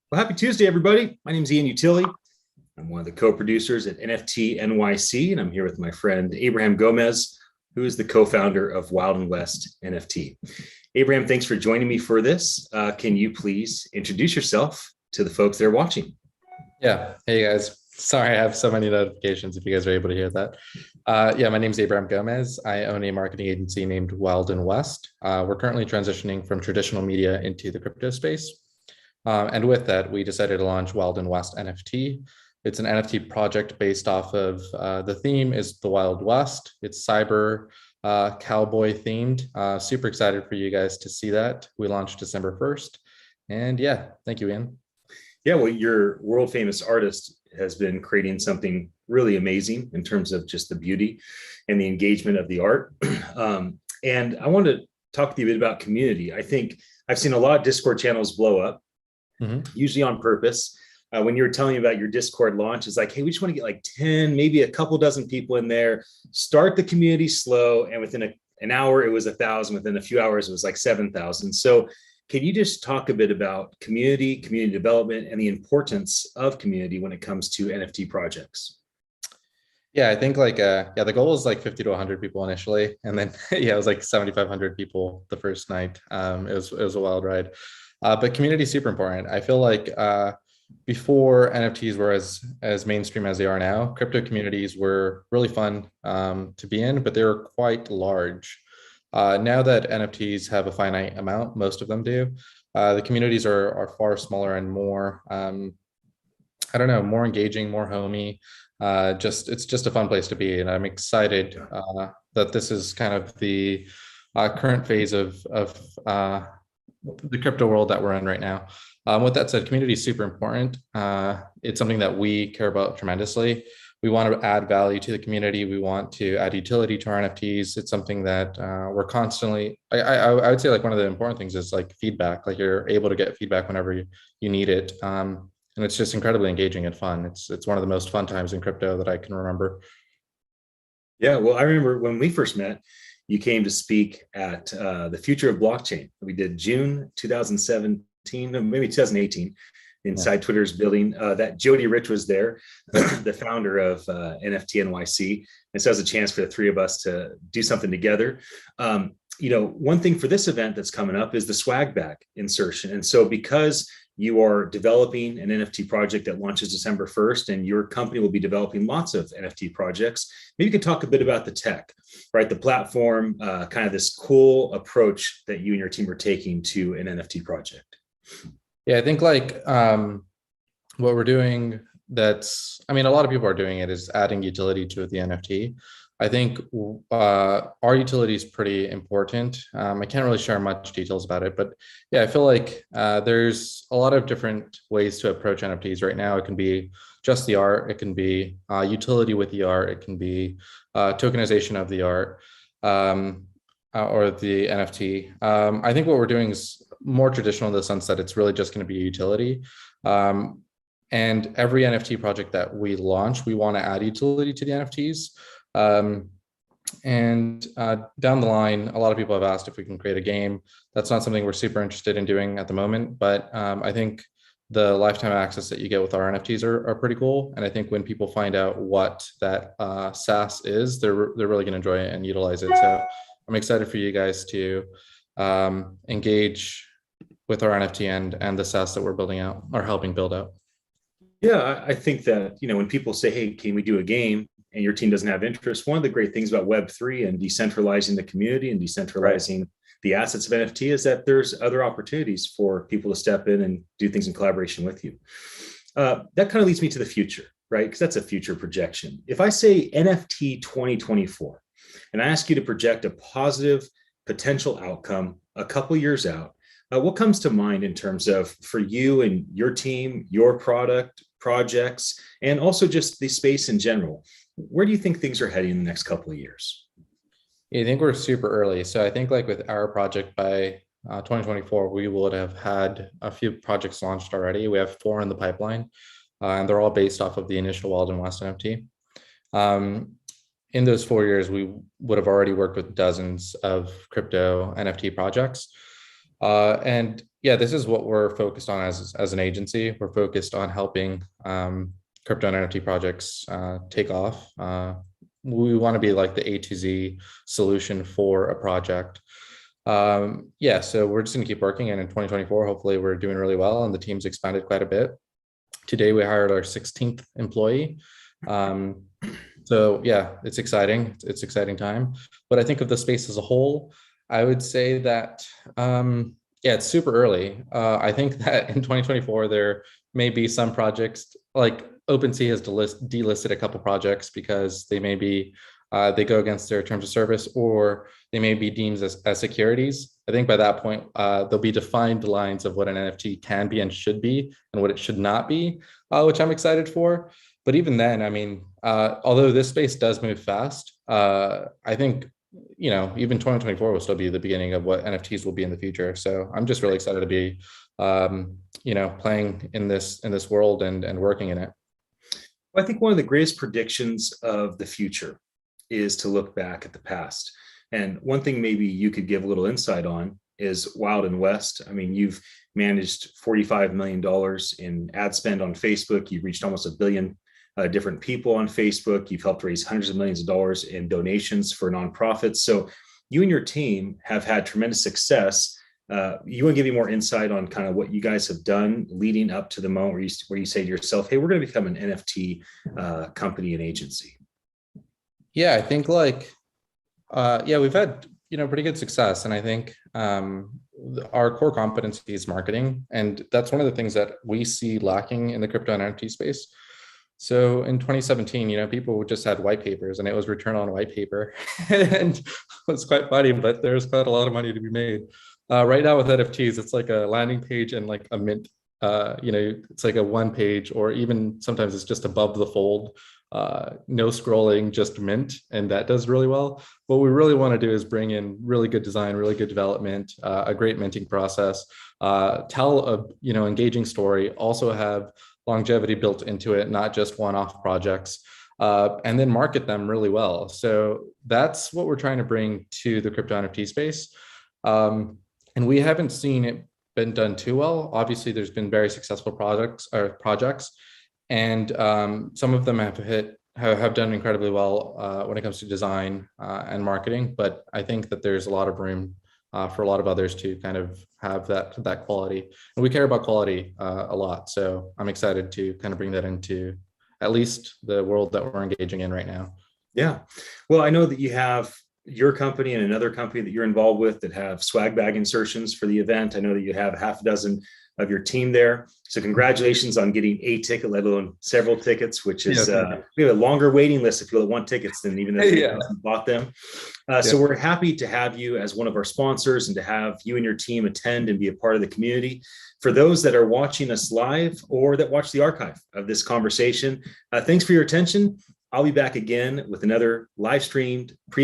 Well, happy Tuesday, everybody. My name is Ian Utilli. I'm one of the co-producers at NFT NYC, and I'm here with my friend Abraham Gomez, who is the co-founder of Wild and West NFT. Abraham, thanks for joining me for this. Can you please introduce yourself to the folks that are watching? Yeah. Hey guys. Sorry, I have so many notifications if you guys are able to hear that. Yeah, my name is Abraham Gomez. I own a marketing agency named Wild and West. We're currently transitioning from traditional media into the crypto space. And with that, we decided to launch Wild and West NFT. It's an NFT project based off of the theme is the Wild West. It's cyber cowboy themed. Super excited for you guys to see that. We launched December 1st. And yeah, thank you, Ian. Yeah, well, your world famous artist has been creating something really amazing in terms of just the beauty and the engagement of the art. And I wanted to talk to you a bit about community. I think I've seen a lot of Discord channels blow up, usually on purpose. When you were telling me about your Discord launch, it's like, hey, we just want to get like 10, maybe a couple dozen people in there, start the community slow. And within an hour, it was 1,000. Within a few hours, it was like 7,000. So can you just talk a bit about community development, and the importance of community when it comes to NFT projects? Yeah, I think the goal was like 50 to 100 people initially, and then yeah, it was like 7,500 people the first night. It was a wild ride, but community is super important. I feel like before NFTs were as mainstream as they are now, crypto communities were really fun to be in, but they were quite large. Now that NFTs have a finite amount, most of them do, the communities are far smaller and more, I don't know, more engaging, more homey. It's just a fun place to be, and I'm excited that this is kind of the current phase of the crypto world that we're in right now. With that said, community is super important. It's something that we care about tremendously. We want to add value to the community. We want to add utility to our NFTs. It's something that we're constantly, I would say like one of the important things is like feedback, like you're able to get feedback whenever you need it. And it's just incredibly engaging and fun. It's one of the most fun times in crypto that I can remember. Yeah, well, I remember when we first met, you came to speak at the Future of Blockchain. We did June 2017, maybe 2018, Yeah. inside Twitter's building. That Jody Rich was there, the founder of NFT NYC. And so it was a chance for the three of us to do something together. One thing for this event that's coming up is the swag bag insertion. And so because you are developing an NFT project that launches December 1st, and your company will be developing lots of NFT projects, maybe you could talk a bit about the tech, right? The platform, kind of this cool approach that you and your team are taking to an NFT project. Yeah, I think what we're doing I mean, a lot of people are doing it is adding utility to the NFT. I think our utility is pretty important. I can't really share much details about it, but yeah, I feel like there's a lot of different ways to approach NFTs right now. It can be just the art, it can be utility with the art, it can be tokenization of the art or the NFT. I think what we're doing is more traditional in the sense that it's really just going to be a utility. And every NFT project that we launch, we want to add utility to the NFTs. And down the line, a lot of people have asked if we can create a game. That's not something we're super interested in doing at the moment, but I think the lifetime access that you get with our NFTs are pretty cool. And I think when people find out what that SaaS is, they're really going to enjoy it and utilize it. So I'm excited for you guys to engage with our NFT and the SaaS that we're building out or helping build out. Yeah, I think that, when people say, hey, can we do a game? And your team doesn't have interest. One of the great things about Web3 and decentralizing the community and decentralizing the assets of NFT is that there's other opportunities for people to step in and do things in collaboration with you. That kind of leads me to the future, right? Because that's a future projection. If I say NFT 2024, and I ask you to project a positive potential outcome a couple years out, what comes to mind in terms of for you and your team, your product, projects, and also just the space in general? Where do you think things are heading in the next couple of years? Yeah, I think we're super early. So I think like with our project by 2024, we would have had a few projects launched already. We have 4 in the pipeline, and they're all based off of the initial Wild and West NFT. In those 4 years, we would have already worked with dozens of crypto NFT projects. And yeah, this is what we're focused on as an agency. We're focused on helping crypto and NFT projects take off. We want to be like the A to Z solution for a project. Yeah, so we're just going to keep working. And in 2024, hopefully we're doing really well and the team's expanded quite a bit. Today, we hired our 16th employee. So yeah, it's exciting. It's exciting time. But I think of the space as a whole, I would say that yeah, it's super early. I think that in 2024 there may be some projects like OpenSea has delisted a couple projects because they may be they go against their terms of service or they may be deemed as securities. I think by that point there'll be defined lines of what an NFT can be and should be and what it should not be, which I'm excited for. But even then, I mean, although this space does move fast, I think even 2024 will still be the beginning of what NFTs will be in the future. So I'm just really excited to be, playing in this world and working in it. Well, I think one of the greatest predictions of the future is to look back at the past. And one thing maybe you could give a little insight on is Wild and West. I mean, you've managed $45 million in ad spend on Facebook. You've reached almost 1 billion different people on Facebook. You've helped raise hundreds of millions of dollars in donations for nonprofits. So you and your team have had tremendous success. You want to give me more insight on kind of what you guys have done leading up to the moment where you say to yourself, hey, we're going to become an NFT company and agency? Yeah, I think we've had, pretty good success. And I think our core competency is marketing. And that's one of the things that we see lacking in the crypto and NFT space. So in 2017, people just had white papers and it was return on white paper. And it was quite funny, but there's quite a lot of money to be made. Right now with NFTs, it's like a landing page and like a mint, it's like a one page, or even sometimes it's just above the fold, no scrolling, just mint. And that does really well. What we really want to do is bring in really good design, really good development, a great minting process, tell a, engaging story, also have longevity built into it, not just one-off projects, and then market them really well. So that's what we're trying to bring to the crypto NFT space. And we haven't seen it been done too well. Obviously, there's been very successful projects, and some of them have done incredibly well when it comes to design and marketing. But I think that there's a lot of room for a lot of others to kind of have that quality, and we care about quality a lot. So I'm excited to kind of bring that into at least the world that we're engaging in right now. Yeah, well, I know that you have your company and another company that you're involved with that have swag bag insertions for the event. I know that you have half a dozen of your team there. So congratulations on getting a ticket, let alone several tickets, which is we have a longer waiting list of people that want tickets than even if you bought them. So we're happy to have you as one of our sponsors and to have you and your team attend and be a part of the community. For those that are watching us live or that watch the archive of this conversation, thanks for your attention. I'll be back again with another live streamed